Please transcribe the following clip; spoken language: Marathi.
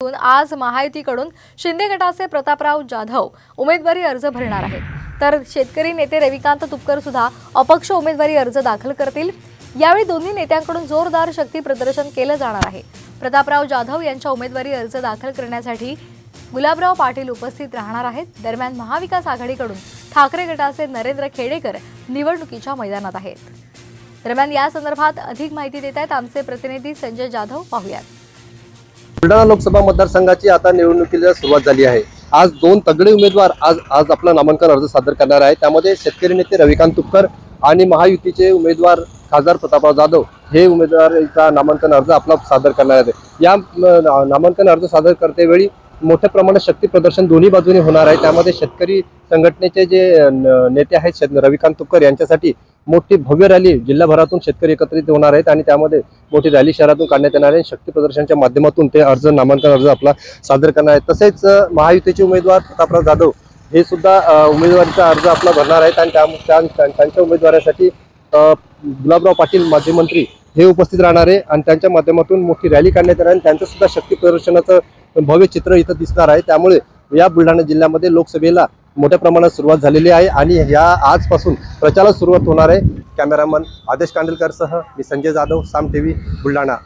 आज महायुतीकडून शिंदे गटाचे प्रतापराव जाधव उमेदवारी अर्ज भरणार आहेत, तर शेतकरी नेते रविकांत तुपकर सुद्धा अपक्ष उमेदवारी अर्ज दाखल करतील। यावेळी दोन्ही नेत्यांकडून जोरदार शक्ती प्रदर्शन केलं जाणार आहे। प्रतापराव जाधव यांच्या उमेदवारी अर्ज दाखल करण्यासाठी गुलाबराव पाटील उपस्थित राहणार आहेत। दरम्यान महाविकास आघाडीकडून ठाकरे गटाचे नरेंद्र खेडेकर निवडणुकीच्या मैदानात आहेत। दरम्यान या संदर्भात अधिक माहिती देत आहेत आमचे प्रतिनिधी संजय जाधव। पाहूयात। बुलढाणा लोकसभा मतदारसंघाची आता निवडणुकीला सुरुवात झाली आहे। आज दोन तगडे उमेदवार आज आपला नामांकन अर्ज सादर करणार आहेत। त्यामध्ये शेतकरी नेते रविकांत तुपकर आणि महायुतीचे उमेदवार खासदार प्रतापराव जाधव हे उमेदवारांचा नामांकन अर्ज आपला सादर करणार आहेत। या नामांकन अर्ज सादर करतेवेळी मोठ्या प्रमाणात शक्ती प्रदर्शन दोन्ही बाजूने होणार आहे। त्यामध्ये शेतकरी संघटनेचे जे नेते आहेत रविकांत तुपकर यांच्यासाठी मोठी भव्य रॅली जिल्हाभरातून शेतकरी एकत्रित होणार आहेत आणि त्यामध्ये मोठी रॅली शहरातून काढण्यात येणार आहे। शक्ती प्रदर्शनाच्या माध्यमातून ते नामांकन अर्ज आपला सादर करणार आहेत। तसेच महायुतीचे उमेदवार प्रतापराव जाधव हे सुद्धा उमेदवारीचा अर्ज आपला भरणार आहेत आणि त्यांच्या उमेदवारासाठी गुलाबराव पाटील माजी मंत्री हे उपस्थित राहणार आहे आणि त्यांच्या माध्यमातून मोठी रॅली काढण्यात येणार आहे। त्यांचं सुद्धा शक्ती प्रदर्शनाचं भव्य चित्र इथं दिसणार आहे। त्यामुळे या बुलढाणा जिल्ह्यामध्ये लोकसभेला मोठ्या प्रमाणात सुरुवात झालेली आहे आणि या आजपासून प्रचाराला सुरुवात होणार आहे। कॅमेरामन आदेश कांडलकर सह मी संजय जाधव, साम टीव्ही, बुलढाणा।